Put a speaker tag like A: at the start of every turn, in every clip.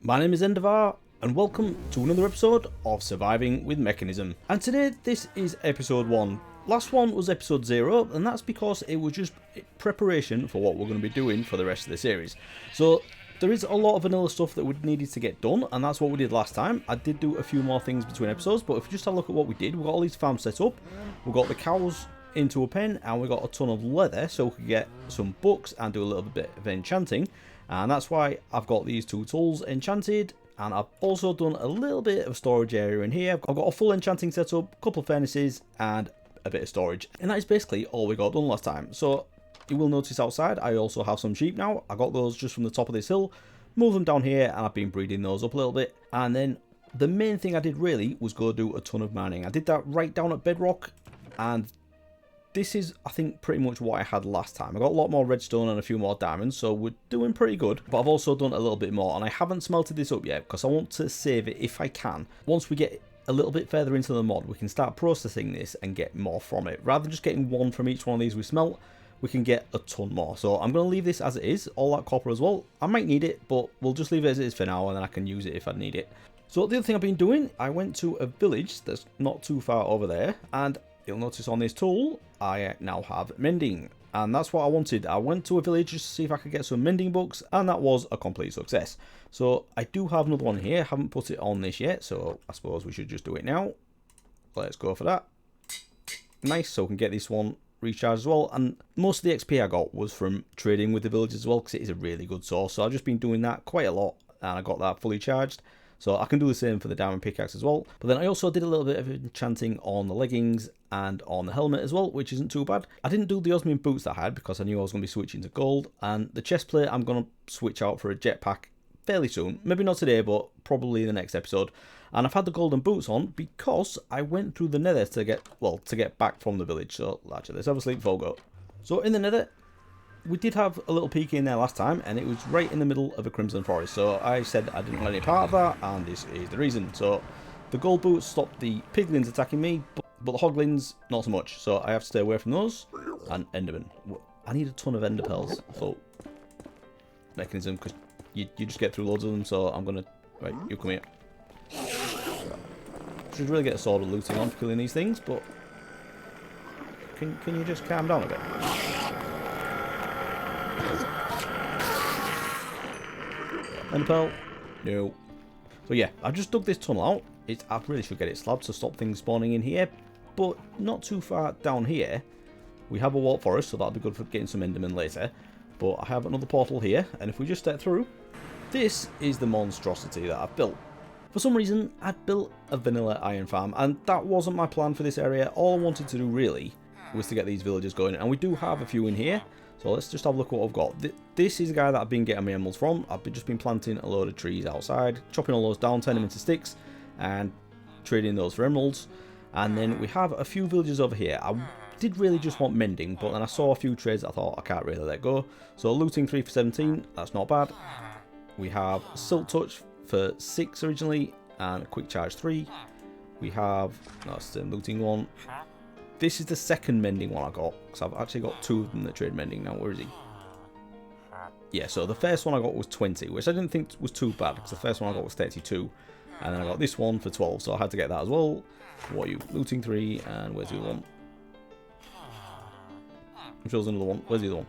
A: My name is Endavar, and welcome to another episode of Surviving with Mekanism. And today, this is episode 1. Last one was episode 0, and that's because it was just preparation for what we're going to be doing for the rest of the series. So, there is a lot of vanilla stuff that we needed to get done, and that's what we did last time. I did do a few more things between episodes, but if you just have a look at what we did, we got all these farms set up, we got the cows into a pen, and we got a ton of leather, so we could get some books and do a little bit of enchanting. And that's why I've got these two tools enchanted, and I've also done a little bit of storage area in here. I've got a full enchanting setup, a couple of furnaces, and a bit of storage. And that is basically all we got done last time. So you will notice outside I also have some sheep now. I got those just from the top of this hill, moved them down here, and I've been breeding those up a little bit. And then the main thing I did really was go do a ton of mining. I did that right down at bedrock, and this is, I think, pretty much what I had last time. I got a lot more redstone and a few more diamonds, so we're doing pretty good. But I've also done a little bit more, and I haven't smelted this up yet because I want to save it if I can. Once we get a little bit further into the mod, we can start processing this and get more from it. Rather than just getting one from each one of these we smelt, we can get a ton more. So I'm going to leave this as it is, all that copper as well. I might need it, but we'll just leave it as it is for now, and then I can use it if I need it. So the other thing I've been doing, I went to a village that's not too far over there, and you'll notice on this tool, I now have mending. And that's what I wanted. I went to a village just to see if I could get some mending books, and that was a complete success. So I do have another one here. Haven't put it on this yet, so I suppose we should just do it now. Let's go for that. Nice, so we can get this one recharged as well. And most of the XP I got was from trading with the village as well, because it is a really good source. So I've just been doing that quite a lot, and I got that fully charged. So I can do the same for the diamond pickaxe as well. But then I also did a little bit of enchanting on the leggings and on the helmet as well, which isn't too bad. I didn't do the osmium boots that I had because I knew I was going to be switching to gold. And the chest plate I'm going to switch out for a jetpack fairly soon. Maybe not today, but probably the next episode. And I've had the golden boots on because I went through the nether to get back from the village. So actually, let's have a sleep before we go. So in the nether, we did have a little peek in there last time, and it was right in the middle of a crimson forest. So I said I didn't want any part of that, and this is the reason. So the gold boots stopped the piglins attacking me, but the hoglins not so much. So I have to stay away from those. And enderman. I need a ton of ender pearls for Mekanism, because you just get through loads of them. So I'm gonna you come here. Should really get a sword of looting on for killing these things, but can you just calm down a bit? Ender pearl? No. So yeah, I've just dug this tunnel out. I really should get it slabbed to stop things spawning in here, but not too far down here. We have a walled forest, so that'll be good for getting some endermen later. But I have another portal here, and if we just step through, this is the monstrosity that I've built. For some reason, I'd built a vanilla iron farm, and that wasn't my plan for this area. All I wanted to do really was to get these villagers going, and we do have a few in here. So let's just have a look at what I've got. This is a guy that I've been getting my emeralds from. I've just been planting a load of trees outside, chopping all those down, turning them into sticks, and trading those for emeralds. And then we have a few villagers over here. I did really just want mending, but then I saw a few trades that I thought I can't really let go. So looting 3 for 17, that's not bad. We have silk touch for 6 originally, and a quick charge 3. We have, that's the looting one. This is the second mending one I got, because I've actually got 2 of them that trade mending now. Where is he? Yeah, so the first one I got was 20, which I didn't think was too bad, because the first one I got was 32. And then I got this one for 12, so I had to get that as well. What are you? Looting 3, and where's the other one? I'm sure there's another one. Where's the other one?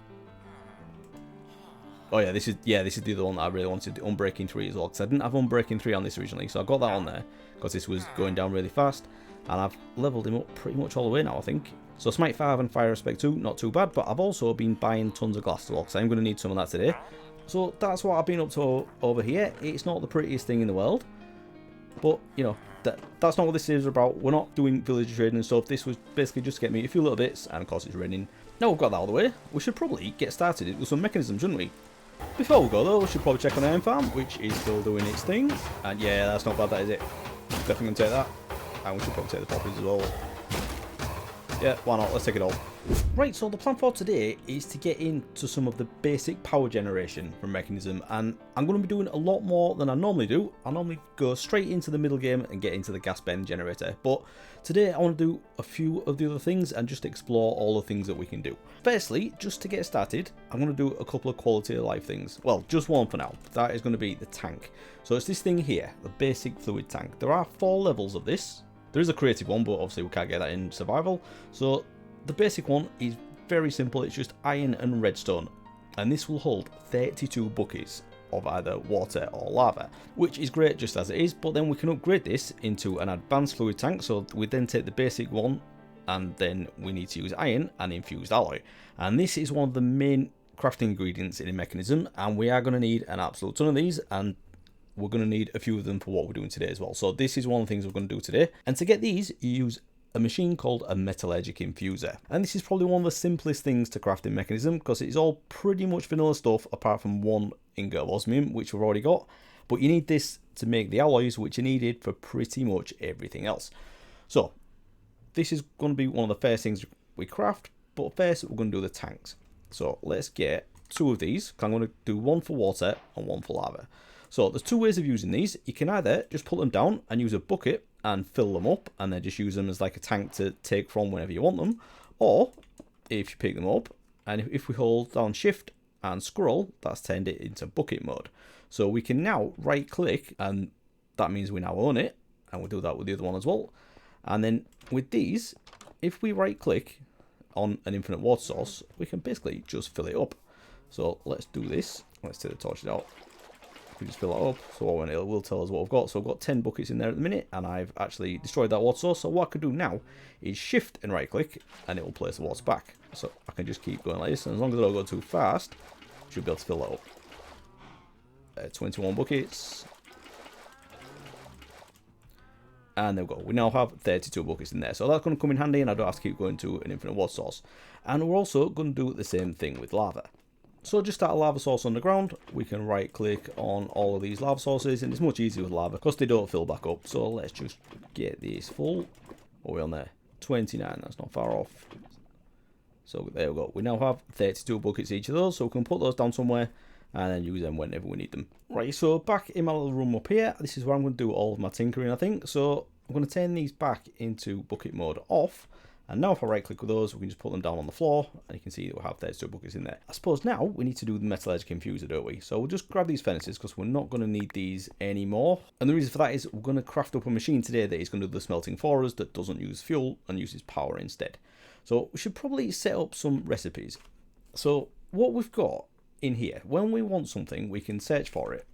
A: Oh yeah, this is the other one that I really wanted, the Unbreaking 3 as well, because I didn't have Unbreaking 3 on this originally, so I got that on there, because this was going down really fast. And I've leveled him up pretty much all the way now, I think. So Smite 5 and Fire Respect 2, not too bad. But I've also been buying tons of glass as well, because I'm going to need some of that today. So that's what I've been up to over here. It's not the prettiest thing in the world. But, you know, that's not what this is about. We're not doing villager trading and stuff. This was basically just to get me a few little bits. And of course it's raining. Now we've got that out of the way, we should probably get started with some mechanisms, shouldn't we? Before we go though, we should probably check on the iron farm, which is still doing its thing. And yeah, that's not bad, that is it. Definitely going to take that. And we should probably take the poppies as well. Yeah, why not? Let's take it all. Right, so the plan for today is to get into some of the basic power generation from Mekanism, and I'm going to be doing a lot more than I normally do. I normally go straight into the middle game and get into the gas bend generator, but today I want to do a few of the other things and just explore all the things that we can do. Firstly, just to get started, I'm going to do a couple of quality of life things. Well, just one for now. That is going to be the tank. So it's this thing here, the basic fluid tank. There are 4 levels of this. There is a creative one, but obviously we can't get that in survival. So the basic one is very simple. It's just iron and redstone, and this will hold 32 buckets of either water or lava, which is great just as it is, but then we can upgrade this into an advanced fluid tank. So we then take the basic one, and then we need to use iron and infused alloy, and this is one of the main crafting ingredients in a Mekanism, and we are going to need an absolute ton of these, and we're going to need a few of them for what we're doing today as well. So this is one of the things we're going to do today, and to get these you use a machine called a Metallurgic infuser, and this is probably one of the simplest things to craft in Mekanism because it's all pretty much vanilla stuff apart from one ingot of osmium which we've already got, but you need this to make the alloys which are needed for pretty much everything else. So this is going to be one of the first things we craft, but first we're going to do the tanks. So let's get 2 of these. I'm going to do one for water and one for lava. So there's 2 ways of using these. You can either just put them down and use a bucket and fill them up and then just use them as like a tank to take from whenever you want them, or if you pick them up and if we hold down shift and scroll, that's turned it into bucket mode. So we can now right click, and that means we now own it, and we'll do that with the other one as well. And then with these, if we right click on an infinite water source, we can basically just fill it up. So let's do this. Let's take the torches out. We just fill it up, so it will tell us what we've got. So I've got 10 buckets in there at the minute, and I've actually destroyed that water source. So what I could do now is shift and right click, and it will place the water back. So I can just keep going like this, and as long as I don't go too fast, I should be able to fill that up. 21 buckets. And there we go. We now have 32 buckets in there. So that's going to come in handy, and I don't have to keep going to an infinite water source. And we're also going to do the same thing with lava. So just at a lava source underground, we can right click on all of these lava sources, and it's much easier with lava because they don't fill back up. So let's just get this full. What are we on there? 29, that's not far off. So there we go. We now have 32 buckets each of those, so we can put those down somewhere and then use them whenever we need them. Right, so back in my little room up here, this is where I'm going to do all of my tinkering, I think. So I'm going to turn these back into bucket mode off. And now if I right click with those, we can just put them down on the floor, and you can see that we have 32 buckets in there. I suppose now we need to do the Metallurgic infuser, don't we? So we'll just grab these furnaces because we're not going to need these anymore. And the reason for that is we're going to craft up a machine today that is going to do the smelting for us, that doesn't use fuel and uses power instead. So we should probably set up some recipes. So what we've got in here, when we want something, we can search for it.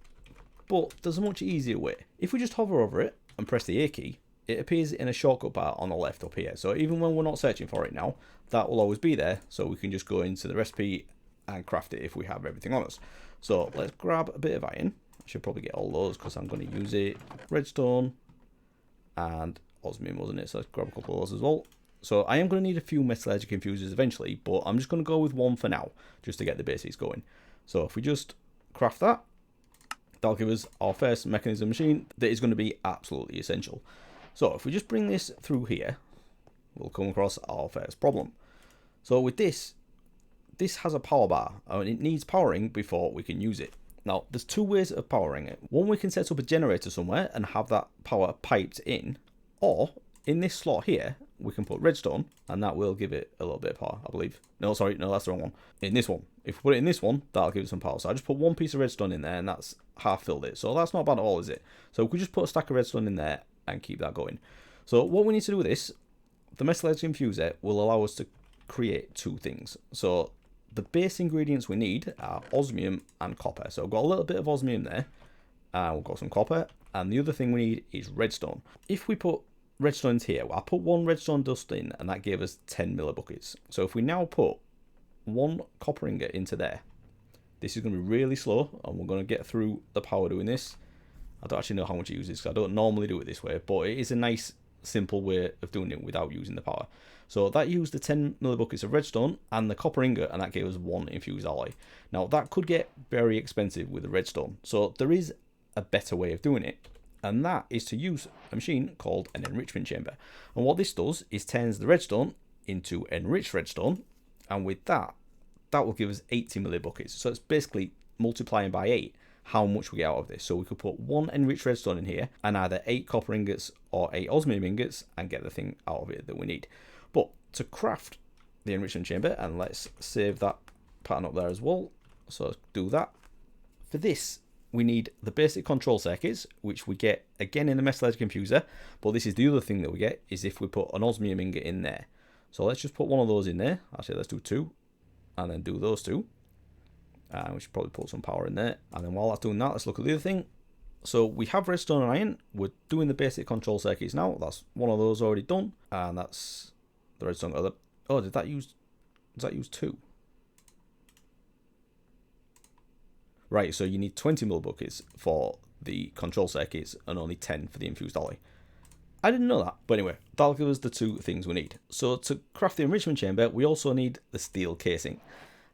A: But there's a much easier way. If we just hover over it and press the A key, it appears in a shortcut bar on the left up here. So even when we're not searching for it now, that will always be there. So we can just go into the recipe and craft it if we have everything on us. So let's grab a bit of iron. I should probably get all those because I'm going to use it. Redstone and osmium, wasn't it? So let's grab a couple of those as well. So I am going to need a few metallurgic infusers eventually, but I'm just going to go with one for now, just to get the basics going. So if we just craft that, that'll give us our first Mekanism machine that is going to be absolutely essential. So if we just bring this through here, we'll come across our first problem. So with this has a power bar, and it needs powering before we can use it. Now, there's 2 ways of powering it. One, we can set up a generator somewhere and have that power piped in, or in this slot here, we can put redstone, and that will give it a little bit of power, I believe. No, sorry, no, that's the wrong one. In this one. If we put it in this one, that'll give it some power. So I just put 1 piece of redstone in there, and that's half filled it. So that's not bad at all, is it? So we could just put a stack of redstone in there and keep that going. So what we need to do with this, the Metallurgic infuser will allow us to create 2 things. So the base ingredients we need are osmium and copper. So I've got a little bit of osmium there, and we've got some copper, and the other thing we need is redstone. If we put redstone here, I put 1 redstone dust in, and that gave us 10 millibuckets. So if we now put 1 copper ingot into there, this is going to be really slow, and we're going to get through the power doing this. I don't actually know how much it uses because I don't normally do it this way, but it is a nice simple way of doing it without using the power. So that used the 10 millibuckets of redstone and the copper ingot, and that gave us 1 infused alloy. Now that could get very expensive with the redstone, so there is a better way of doing it, and that is to use a machine called an enrichment chamber. And what this does is turns the redstone into enriched redstone, and with that, that will give us 80 millibuckets. So it's basically multiplying by 8 how much we get out of this. So we could put 1 enriched redstone in here and either 8 copper ingots or 8 osmium ingots and get the thing out of it that we need. But to craft the enrichment chamber, and let's save that pattern up there as well. So let's do that. For this, we need the basic control circuits, which we get again in the metallurgic infuser. But this is the other thing that we get, is if we put an osmium ingot in there. So let's just put one of those in there. Actually, let's do 2 and then do those 2. We should probably put some power in there. And then while that's doing that, let's look at the other thing. So we have redstone and iron. We're doing the basic control circuits now. That's one of those already done. And that's the redstone. Oh, does that use 2? Right, so you need 20 millibuckets for the control circuits and only 10 for the infused alloy. I didn't know that. But anyway, that'll give us the 2 things we need. So to craft the enrichment chamber, we also need the steel casing.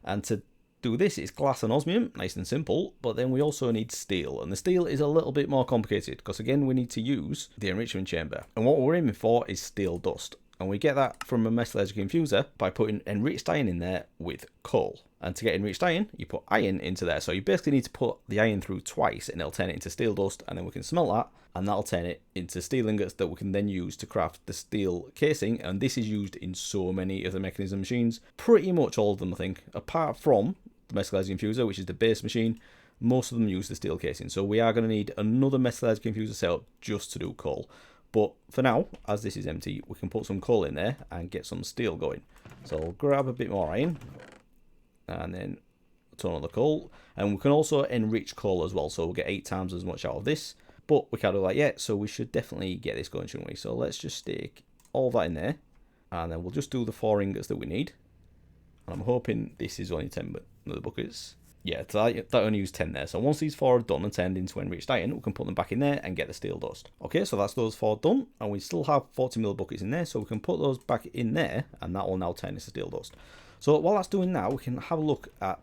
A: And to do this, it's glass and osmium, nice and simple, but then we also need steel, and the steel is a little bit more complicated because again we need to use the enrichment chamber, and what we're aiming for is steel dust, and we get that from a metallurgic infuser by putting enriched iron in there with coal. And to get enriched iron, you put iron into there, so you basically need to put the iron through twice and it'll turn it into steel dust, and then we can smelt that and that'll turn it into steel ingots that we can then use to craft the steel casing. And this is used in so many of the Mekanism machines, pretty much all of them I think, apart from the metallurgic infuser, which is the base machine. Most of them use the steel casing, so we are going to need another metallurgic infuser setup just to do coal. But for now, as this is empty, we can put some coal in there and get some steel going. So we'll grab a bit more iron and then turn on the coal, and we can also enrich coal as well, so we'll get 8 times as much out of this. But we can't do that yet, so we should definitely get this going, shouldn't we? So let's just stick all that in there, and then we'll just do the 4 ingots that we need. And I'm hoping this is only 10 millibuckets. Yeah, that only used 10 there. So once these 4 are done and turned into enriched iron, we can put them back in there and get the steel dust. Okay, so that's those 4 done, and we still have 40 millibuckets in there, so we can put those back in there, and that will now turn into steel dust. So while that's doing that, we can have a look at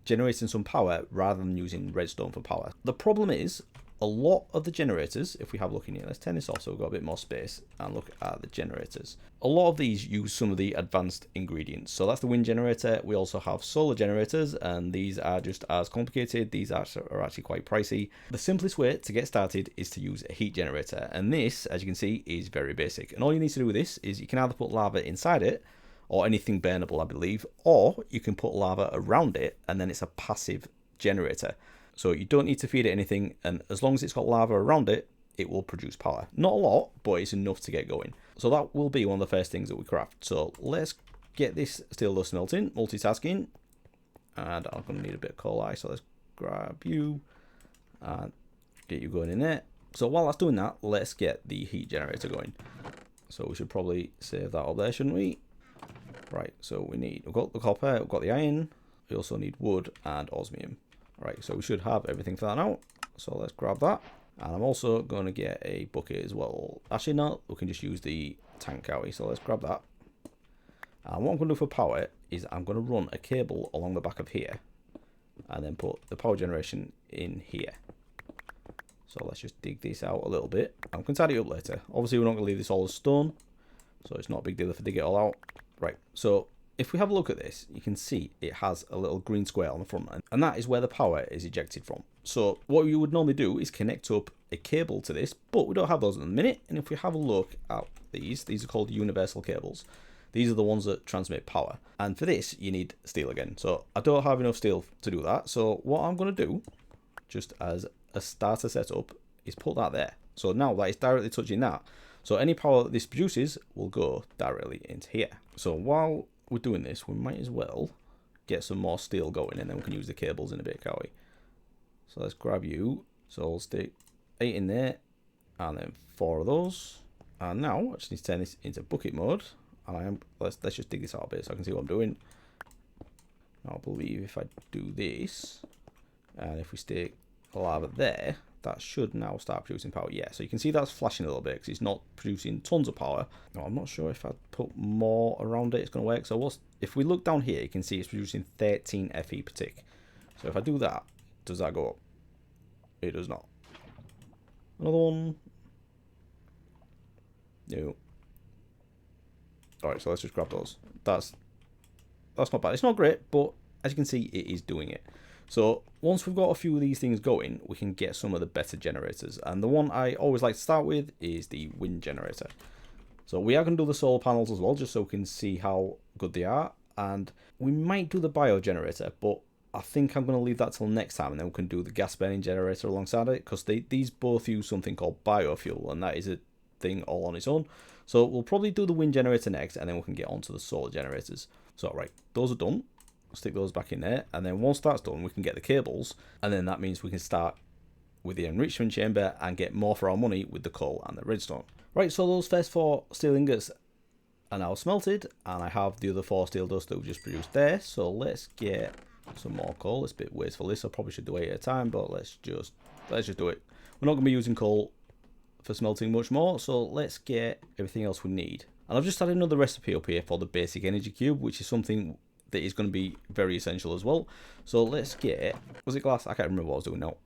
A: generating some power rather than using redstone for power. The problem is, a lot of the generators, if we have a look in here, let's turn this off so we've got a bit more space and look at the generators. A lot of these use some of the advanced ingredients. So that's the wind generator. We also have solar generators, and these are just as complicated. These are actually quite pricey. The simplest way to get started is to use a heat generator, and this, as you can see, is very basic. And all you need to do with this is you can either put lava inside it, or anything burnable I believe, or you can put lava around it and then it's a passive generator. So you don't need to feed it anything, and as long as it's got lava around it, it will produce power. Not a lot, but it's enough to get going. So that will be one of the first things that we craft. So let's get this steel dust melting, multitasking, and I'm going to need a bit of coal ice, so let's grab you and get you going in there. So while that's doing that, let's get the heat generator going. So we should probably save that up there, shouldn't we? Right, so we've got the copper, we've got the iron, we also need wood and osmium. Right, so we should have everything for that now. So let's grab that. And I'm also going to get a bucket as well. Actually, no, we can just use the tank cowie. So let's grab that. And what I'm going to do for power is I'm going to run a cable along the back of here. And then put the power generation in here. So let's just dig this out a little bit. I can tidy it up later. Obviously, we're not going to leave this all as stone. So it's not a big deal if I dig it all out. Right, so if we have a look at this, you can see it has a little green square on the front end, and that is where the power is ejected from. So what you would normally do is connect up a cable to this, but we don't have those in a minute. And if we have a look at these are called universal cables. These are the ones that transmit power. And for this, you need steel again. So I don't have enough steel to do that. So what I'm going to do, just as a starter setup, is put that there. So now that is directly touching that. So any power that this produces will go directly into here. So while we're doing this, we might as well get some more steel going, and then we can use the cables in a bit, can't we? So let's grab you. So I'll stick 8 in there, and then 4 of those. And now I just need to turn this into bucket mode. And let's just dig this out a bit so I can see what I'm doing. I believe if I do this, and if we stick lava there, that should now start producing power. Yeah, so you can see that's flashing a little bit because it's not producing tons of power. Now, I'm not sure if I put more around it, it's going to work. So if we look down here, you can see it's producing 13 Fe per tick. So if I do that, does that go up? It does not. Another one. No. Alright, so let's just grab those. That's not bad. It's not great, but as you can see, it is doing it. So once we've got a few of these things going, we can get some of the better generators. And the one I always like to start with is the wind generator. So we are going to do the solar panels as well, just so we can see how good they are. And we might do the bio generator, but I think I'm going to leave that till next time, and then we can do the gas burning generator alongside it, because these both use something called biofuel, and that is a thing all on its own. So we'll probably do the wind generator next, and then we can get onto the solar generators. So right, those are done. Stick those back in there, and then once that's done, we can get the cables, and then that means we can start with the enrichment chamber and get more for our money with the coal and the redstone. Right, so those first 4 steel ingots are now smelted, and I have the other 4 steel dust that we just produced there. So let's get some more coal. It's a bit wasteful this, I probably should do it at a time, but let's just do it. We're not going to be using coal for smelting much more, so let's get everything else we need. And I've just added another recipe up here for the basic energy cube, which is something that is going to be very essential as well. So let's get, was it glass? I can't remember what I was doing now.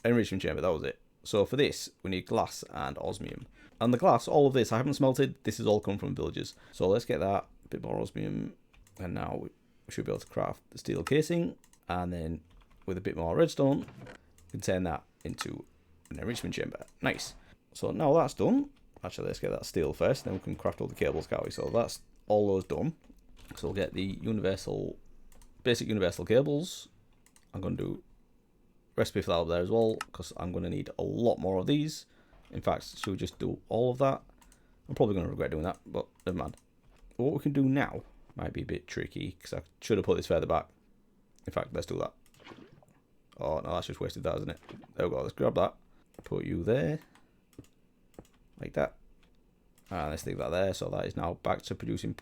A: Enrichment chamber, that was it. So for this, we need glass and osmium. And the glass, all of this, I haven't smelted. This is all come from villagers. So let's get that, a bit more osmium. And now we should be able to craft the steel casing. And then with a bit more redstone, we can turn that into an enrichment chamber. Nice. So now that's done. Actually, let's get that steel first, then we can craft all the cables, can't we? So that's all those done. So we'll get the basic universal cables. I'm going to do recipe for that up there as well, because I'm going to need a lot more of these. In fact, should we just do all of that? I'm probably going to regret doing that, but never mind. But what we can do now might be a bit tricky, because I should have put this further back. In fact, let's do that. Oh no, that's just wasted that, isn't it? There we go, let's grab that. Put you there. Like that. And let's stick that there, so that is now back to producing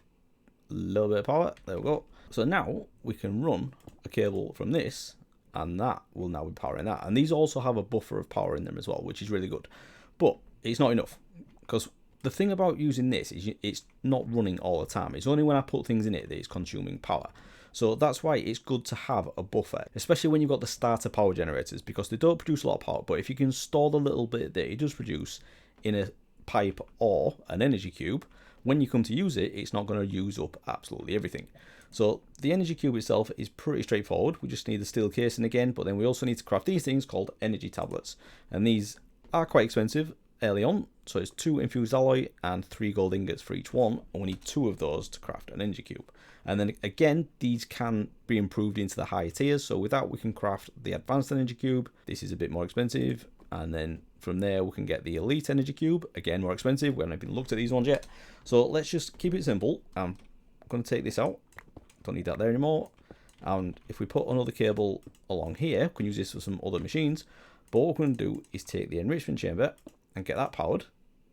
A: a little bit of power. There we go. So now we can run a cable from this, and that will now be powering that. And these also have a buffer of power in them as well, which is really good. But it's not enough, because the thing about using this is it's not running all the time. It's only when I put things in it that it's consuming power. So that's why it's good to have a buffer, especially when you've got the starter power generators, because they don't produce a lot of power. But if you can store the little bit that it does produce in a pipe or an energy cube, when you come to use it, it's not going to use up absolutely everything. So the energy cube itself is pretty straightforward. We just need the steel casing again, but then we also need to craft these things called energy tablets. And these are quite expensive early on. So it's 2 infused alloy and 3 gold ingots for each one. And we need 2 of those to craft an energy cube. And then again, these can be improved into the higher tiers. So with that, we can craft the advanced energy cube. This is a bit more expensive. And then from there, we can get the elite energy cube. Again, more expensive. We haven't even looked at these ones yet. So let's just keep it simple. I'm going to take this out. Don't need that there anymore. And if we put another cable along here, we can use this for some other machines. But what we're going to do is take the enrichment chamber and get that powered.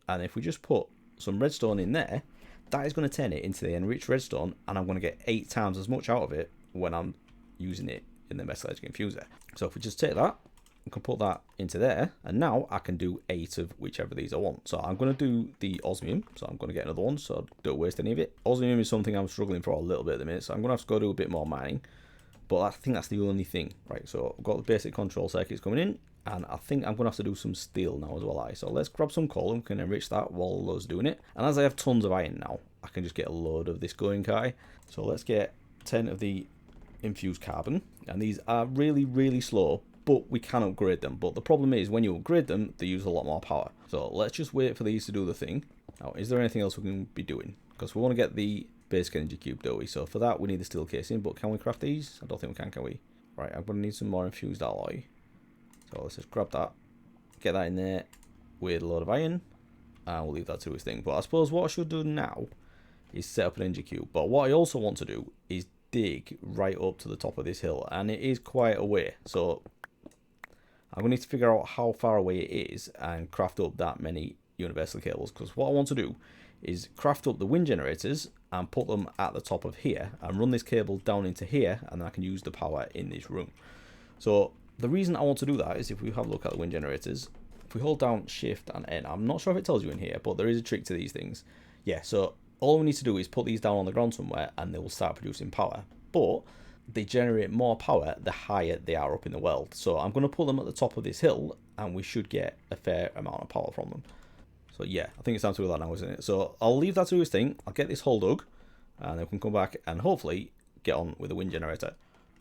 A: And if we just put some redstone in there, that is going to turn it into the enriched redstone, and I'm going to get 8 times as much out of it when I'm using it in the Metallurgic infuser. So if we just take that, we can put that into there, and now I can do 8 of whichever these I want. So I'm going to do the osmium, so I'm going to get another one, so don't waste any of it. Osmium is something I'm struggling for a little bit at the minute, so I'm going to have to go do a bit more mining. But I think that's the only thing. Right, so I've got the basic control circuits coming in, and I think I'm going to have to do some steel now as well. So let's grab some coal and we can enrich that while I was doing it. And as I have tons of iron now, I can just get a load of this going, Kai. So let's get 10 of the infused carbon. And these are really, really slow, but we can upgrade them. But the problem is when you upgrade them, they use a lot more power. So let's just wait for these to do the thing. Now, is there anything else we can be doing? Because we want to get the basic energy cube, don't we? So for that, we need the steel casing, but can we craft these? I don't think we can we? Right, I'm going to need some more infused alloy. So let's just grab that, get that in there with a load of iron, and we'll leave that to his thing. But I suppose what I should do now is set up an energy cube. But what I also want to do is dig right up to the top of this hill, and it is quite a way. So I'm going to need to figure out how far away it is and craft up that many universal cables. Because what I want to do is craft up the wind generators and put them at the top of here and run this cable down into here, and then I can use the power in this room. So the reason I want to do that is if we have a look at the wind generators, if we hold down Shift and N, I'm not sure if it tells you in here, but there is a trick to these things. Yeah, so all we need to do is put these down on the ground somewhere and they will start producing power. But they generate more power the higher they are up in the world. So I'm going to put them at the top of this hill and we should get a fair amount of power from them. So yeah, I think it's time to do that now, isn't it? So I'll leave that to his thing. I'll get this hole dug, and then we can come back and hopefully get on with the wind generator.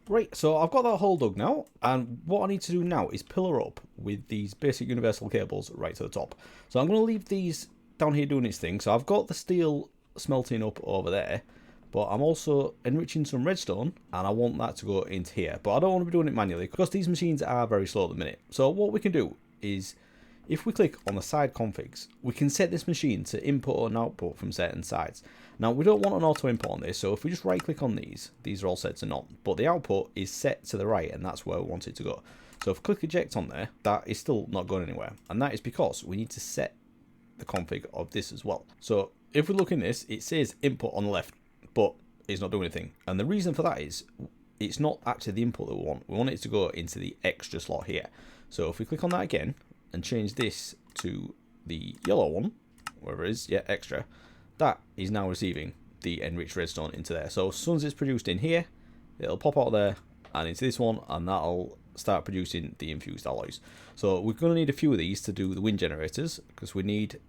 A: Right, so I've got that hole dug now, and what I need to do now is pillar up with these basic universal cables right to the top. So I'm going to leave these down here doing its thing. So I've got the steel smelting up over there, but I'm also enriching some redstone, and I want that to go into here. But I don't want to be doing it manually because these machines are very slow at the minute. So what we can do is, if we click on the side configs, we can set this machine to input and output from certain sides. Now, we don't want an auto import on this, so if we just right click on these are all set to none, but the output is set to the right, and that's where we want it to go. So if we click eject on there, that is still not going anywhere, and that is because we need to set the config of this as well. So if we look in this, it says input on the left, but it's not doing anything, and the reason for that is it's not actually the input that we want it to go into the extra slot here. So if we click on that again and change this to the yellow one, wherever it is, yeah, extra, that is now receiving the enriched redstone into there. So as soon as it's produced in here, it'll pop out there and into this one, and that'll start producing the infused alloys. So we're going to need a few of these to do the wind generators, because we need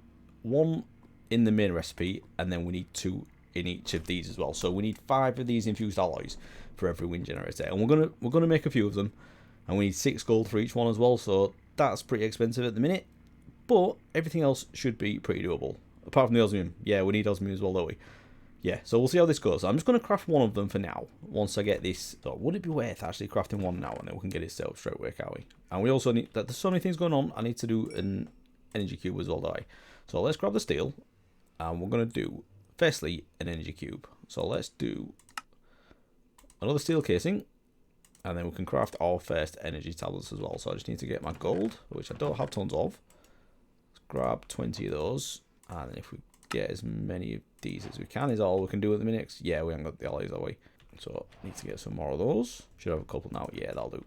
A: one in the main recipe, and then we need 2 in each of these as well. So we need 5 of these infused alloys for every wind generator, and we're gonna make a few of them, and we need 6 gold for each one as well. So that's pretty expensive at the minute, but everything else should be pretty doable. Apart from the osmium. Yeah, we need osmium as well, don't we? Yeah, so we'll see how this goes. I'm just going to craft one of them for now. Once I get this, so would it be worth actually crafting one now, and then we can get it set up straight away, can't we? And we also need, there's so many things going on, I need to do an energy cube as well, don't I? So let's grab the steel, and we're going to do, firstly, an energy cube. So let's do another steel casing, and then we can craft our first energy tablets as well. So I just need to get my gold, which I don't have tons of. Let's grab 20 of those. And then if we get as many of these as we can, is all we can do at the minute. Yeah, we haven't got the alloys, have we? So need to get some more of those. Should have a couple now. Yeah, that'll do.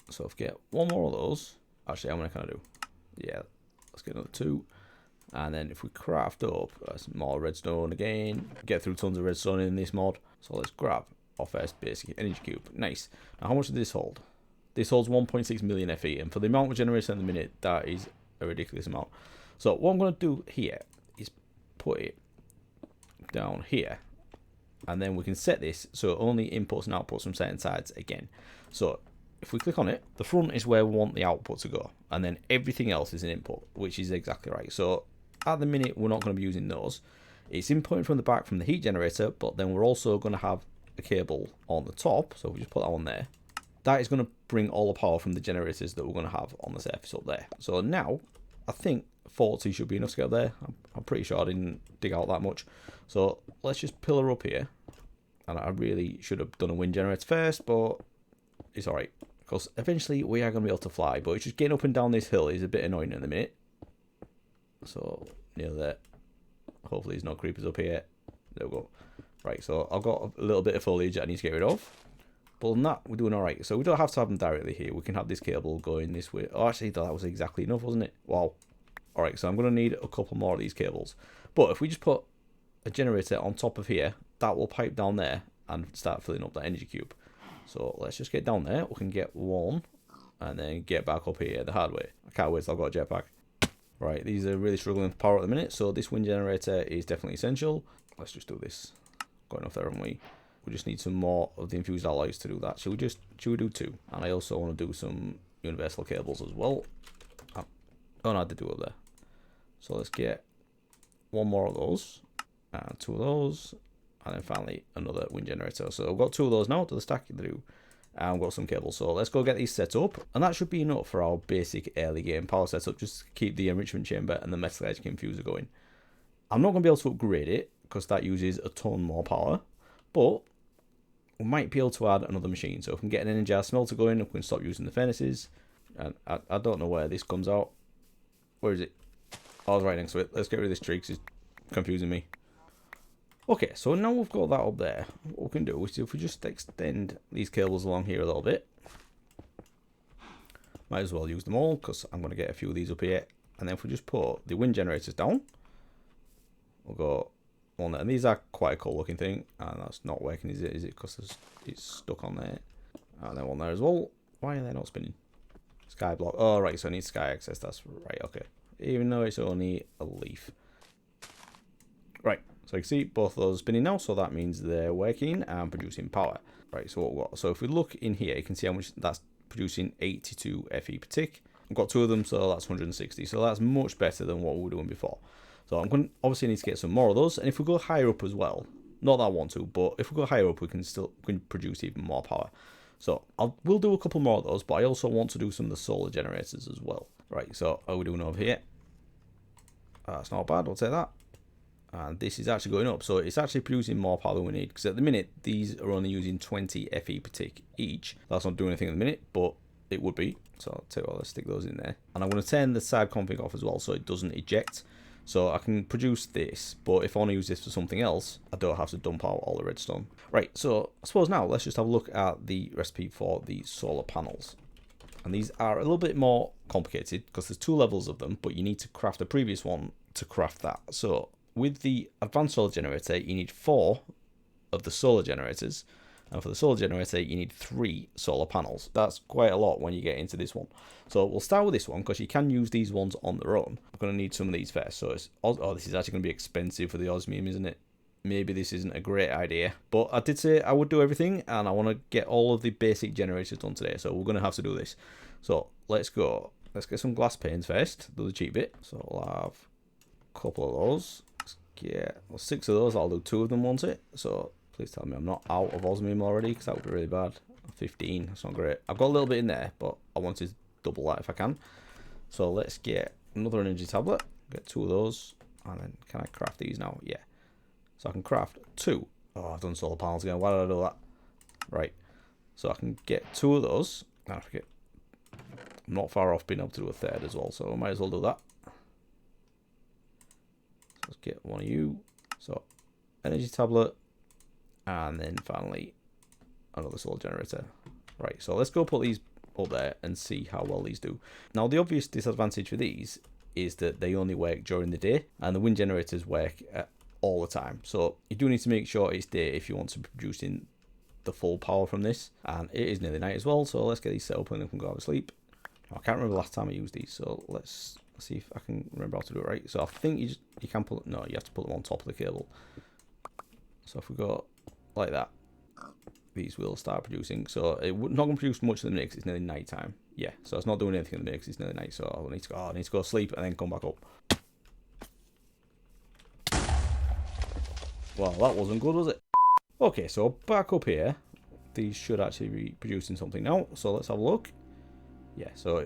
A: So if we get one more of those, actually, how many can I do? Yeah, let's get another 2. And then if we craft up some more redstone again, get through tons of redstone in this mod. So let's grab our first basic energy cube. Nice. Now, how much does this hold? This holds 1.6 million FE, and for the amount we're generating in the minute, that is a ridiculous amount. So what I'm going to do here is put it down here, and then we can set this so it only inputs and outputs from certain sides again. So if we click on it, the front is where we want the output to go, and then everything else is an input, which is exactly right. So at the minute, we're not going to be using those. It's inputting from the back from the heat generator, but then we're also going to have a cable on the top. So if we just put that on there, that is going to bring all the power from the generators that we're going to have on the surface up there. So now I think 40 should be enough to get up there. I'm pretty sure I didn't dig out that much. So let's just pillar up here. And I really should have done a wind generator first, but it's alright, because eventually we are going to be able to fly. But it's just getting up and down this hill is a bit annoying in the minute. So near there. Hopefully there's no creepers up here. There we go. Right, so I've got a little bit of foliage that I need to get rid of. But on that, we're doing alright. So we don't have to have them directly here. We can have this cable going this way. Oh, actually, that was exactly enough, wasn't it? Wow. Alright, so I'm going to need a couple more of these cables. But if we just put a generator on top of here, that will pipe down there and start filling up that energy cube. So let's just get down there. We can get one and then get back up here the hard way. I can't wait till I've got a jetpack. Right, these are really struggling for power at the minute, so this wind generator is definitely essential. Let's just do this. Got enough there, haven't we? We just need some more of the infused alloys to do that. Should we do 2? And I also want to do some universal cables as well. Oh no, I did do it up there. So let's get one more of those, and 2 of those, and then finally another wind generator. So I've got 2 of those now to the stack to do. And we've got some cables, so let's go get these set up, and that should be enough for our basic early game power setup, just to keep the enrichment chamber and the metallurgic infuser going. I'm not going to be able to upgrade it because that uses a ton more power, but we might be able to add another machine. So if we can get an energy smelter going, we can stop using the furnaces. And I don't know where this comes out. Where is it? Oh, it's right next to it. Let's get rid of this tree because it's confusing me. Okay, so now we've got that up there, what we can do is if we just extend these cables along here a little bit, might as well use them all because I'm going to get a few of these up here. And then if we just put the wind generators down, we'll go one there. And these are quite a cool looking thing, and that's not working, is it? Is it because it's stuck on there? And then one there as well. Why are they not spinning? Sky block. Oh, right, so I need sky access. That's right, okay. even though it's only a leaf. Right, so you can see both of those are spinning now, so that means they're working and producing power. Right, so what we've got, so if we look in here, you can see how much that's producing, 82 FE per tick. I've got 2 of them, so that's 160, so that's much better than what we were doing before. So I'm going to obviously need to get some more of those, and if we go higher up as well, not that I want to, but if we go higher up, we can produce even more power. So we'll do a couple more of those, but I also want to do some of the solar generators as well. Right, so how are we doing over here? That's not bad, I'll take that. And this is actually going up, so it's actually producing more power than we need, because at the minute these are only using 20 FE per tick each. That's not doing anything at the minute, but it would be. So I'll tell you what, let's stick those in there, and I'm going to turn the side config off as well so it doesn't eject. So I can produce this, but if I want to use this for something else, I don't have to dump out all the redstone. Right, so I suppose now let's just have a look at the recipe for the solar panels. And these are a little bit more complicated because there's 2 levels of them, but you need to craft a previous one to craft that. So with the advanced solar generator, you need 4 of the solar generators, and for the solar generator, you need 3 solar panels. That's quite a lot when you get into this one. So we'll start with this one because you can use these ones on their own. I'm going to need some of these first. So it's, oh, this is actually going to be expensive for the osmium, isn't it? Maybe this isn't a great idea, but I did say I would do everything, and I want to get all of the basic generators done today, so we're going to have to do this. So let's go. Let's get some glass panes first, do the cheap bit. So we'll have a couple of those. Yeah, well, 6 of those. I'll do 2 of them, won't it? So please tell me I'm not out of osmium already, because that would be really bad. 15, that's not great. I've got a little bit in there, but I want to double that if I can. So let's get another energy tablet, get 2 of those, and then can I craft these now? Yeah. So I can craft 2. Oh, I've done solar panels again. Why did I do that? Right. So I can get 2 of those. And I forget. I'm not far off being able to do a 3rd as well, so I might as well do that. So let's get one of you. So energy tablet, and then finally another solar generator. Right. So let's go put these up there and see how well these do. Now the obvious disadvantage for these is that they only work during the day, and the wind generators work all the time. So you do need to make sure it's day if you want to be producing the full power from this. And it is nearly night as well, so let's get these set up and then we can go to sleep. I can't remember the last time I used these, so let's see if I can remember how to do it right. So I think you can put, no, you have to put them on top of the cable. So if we go like that, these will start producing. So it's not going to produce much in the mix. It's nearly night time. Yeah, so it's not doing anything in the mix. It's nearly night, so I need to go sleep and then come back up. Well, that wasn't good, was it? Okay, so back up here, these should actually be producing something now. So let's have a look. Yeah, so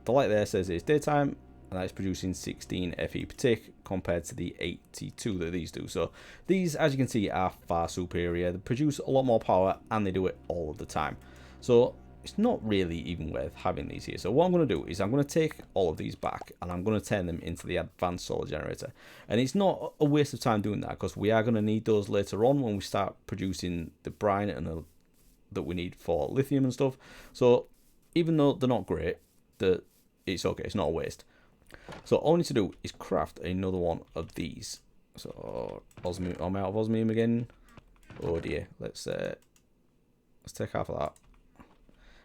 A: the light there says it's daytime, and that's producing 16 FE per tick compared to the 82 that these do. So these, as you can see, are far superior. They produce a lot more power, and they do it all of the time. So it's not really even worth having these here. So what I'm going to do is I'm going to take all of these back, and I'm going to turn them into the advanced solar generator. And it's not a waste of time doing that, because we are going to need those later on when we start producing the brine and that we need for lithium and stuff. So even though they're not great, it's okay. It's not a waste. So all I need to do is craft another one of these. So osmium, I'm out of osmium again. Oh dear. Let's take half of that.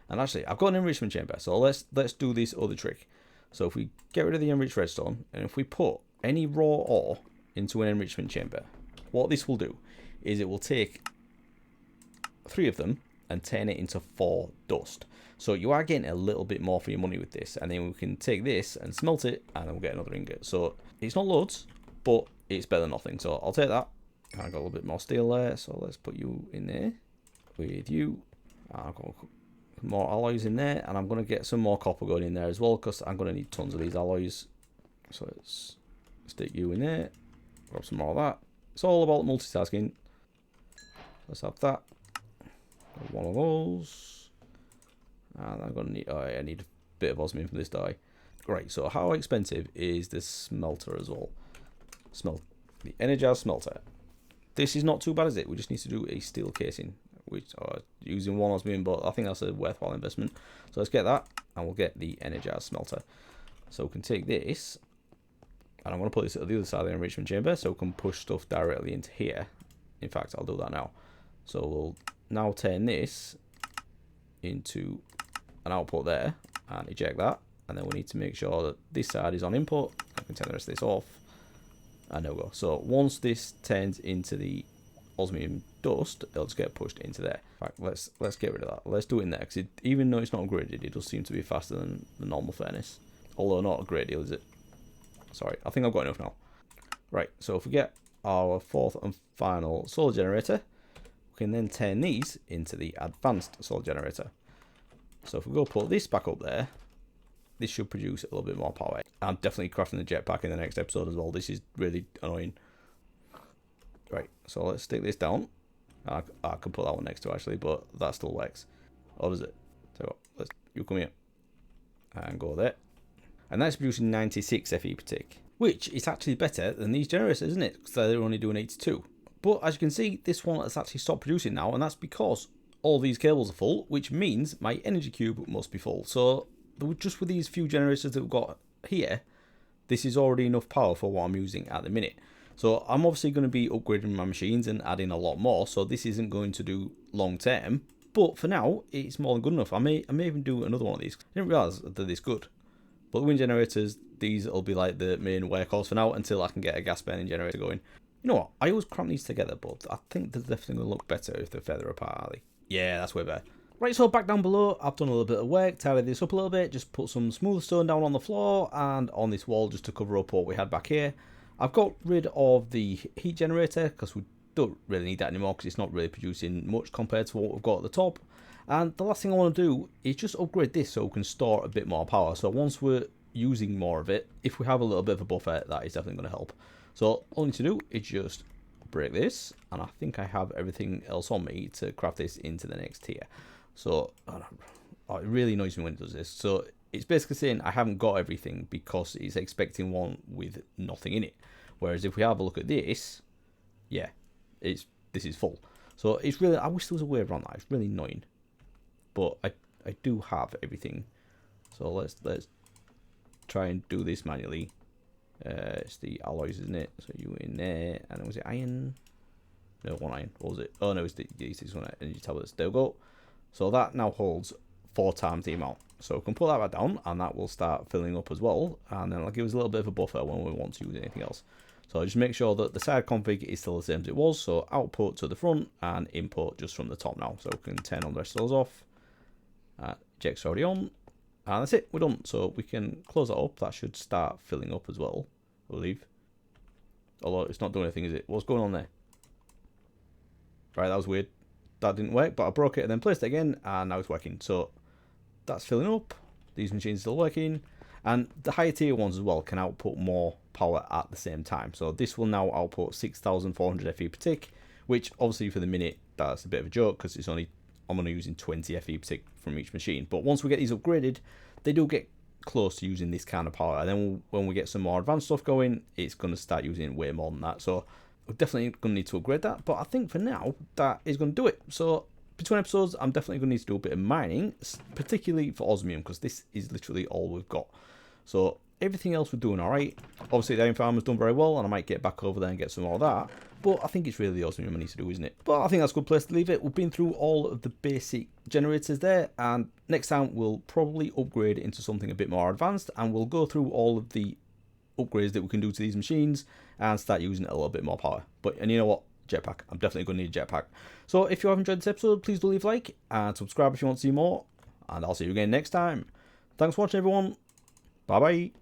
A: And actually, I've got an enrichment chamber, so let's do this other trick. So if we get rid of the enriched redstone, and if we put any raw ore into an enrichment chamber, what this will do is it will take 3 of them and turn it into 4 dust. So you are getting a little bit more for your money with this, and then we can take this and smelt it, and then we'll get another ingot. So it's not loads, but it's better than nothing. So I'll take that. And I've got a little bit more steel there, so let's put you in there with you. I've got more alloys in there, and I'm going to get some more copper going in there as well, because I'm going to need tons of these alloys. So let's stick you in there, grab some more of that. It's all about multitasking. Let's have that. One of those, and I'm going to need, oh yeah, I need a bit of osmium from this die. Right, so how expensive is this smelter as well? The energized smelter. This is not too bad, is it? We just need to do a steel casing, which using 1 osmium, but I think that's a worthwhile investment. So let's get that, and we'll get the energized smelter. So we can take this, and I'm going to put this at the other side of the enrichment chamber, so we can push stuff directly into here. In fact, I'll do that now. So we'll now turn this into an output there, and eject that, and then we need to make sure that this side is on input. I can turn the rest of this off, and there we go. So once this turns into the osmium dust, it'll just get pushed into there. Right, let's get rid of that. Let's do it in there, because even though it's not upgraded, it does seem to be faster than the normal furnace. Although not a great deal, is it? Sorry, I think I've got enough now. Right, so if we get our fourth and final solar generator, we can then turn these into the advanced solar generator. So if we go put this back up there, this should produce a little bit more power. I'm definitely crafting the jetpack in the next episode as well. This is really annoying. Right, so let's stick this down. I can put that one next to actually, but that still works. Or does it? So you come here and go there. And that's producing 96 FE per tick, which is actually better than these generators, isn't it? Because they're only doing 82. But as you can see, this one has actually stopped producing now, and that's because all these cables are full, which means my energy cube must be full. So just with these few generators that we've got here, this is already enough power for what I'm using at the minute. So I'm obviously going to be upgrading my machines and adding a lot more, so this isn't going to do long term. But for now, it's more than good enough. I may even do another one of these. I didn't realise that they're this good. But the wind generators, these will be like the main workhorse for now until I can get a gas burning generator going. You know what? I always cramp these together, but I think they're definitely going to look better if they're further apart, are they? Yeah, that's way better. Right, so back down below, I've done a little bit of work, tidied this up a little bit, just put some smooth stone down on the floor and on this wall just to cover up what we had back here. I've got rid of the heat generator because we don't really need that anymore because it's not really producing much compared to what we've got at the top. And the last thing I want to do is just upgrade this so we can store a bit more power. So once we're using more of it, if we have a little bit of a buffer, that is definitely going to help. So all I need to do is just break this, and I think I have everything else on me to craft this into the next tier. So it really annoys me when it does this. So it's basically saying I haven't got everything because it's expecting one with nothing in it. Whereas if we have a look at this, yeah, this is full. So it's really, I wish there was a way around that. It's really annoying, but I do have everything. So let's try and do this manually. It's the alloys, isn't it? So you in there, and then was it iron? No, one iron. What was it? Oh no, it's these one energy tablets. There we go. So that now holds 4 times the amount. So we can put that back down, and that will start filling up as well. And then it'll give us a little bit of a buffer when we want to use anything else. So just make sure that the side config is still the same as it was. So output to the front and input just from the top now. So we can turn all the rest of those off. Eject's already on. And that's it, we're done. So we can close that up. That should start filling up as well, I believe. Although it's not doing anything, is it? What's going on there? Right, that was weird. That didn't work, but I broke it and then placed it again, and now it's working. So that's filling up. These machines are still working. And the higher tier ones as well can output more power at the same time. So this will now output 6,400 FE per tick, which obviously for the minute, that's a bit of a joke because it's only, I'm only using 20 FE per tick from each machine. But once we get these upgraded, they do get close to using this kind of power. And then when we get some more advanced stuff going, it's going to start using way more than that. So we're definitely going to need to upgrade that. But I think for now, that is going to do it. So between episodes, I'm definitely going to need to do a bit of mining, particularly for osmium, because this is literally all we've got. So everything else we're doing all right. Obviously, the iron farm has done very well, and I might get back over there and get some more of that. But I think it's really the osmium I need to do, isn't it? But I think that's a good place to leave it. We've been through all of the basic generators there, and next time we'll probably upgrade into something a bit more advanced, and we'll go through all of the upgrades that we can do to these machines and start using a little bit more power. And you know what? Jetpack. I'm definitely going to need a jetpack. So if you have enjoyed this episode, please do leave a like and subscribe if you want to see more. And I'll see you again next time. Thanks for watching, everyone. Bye bye.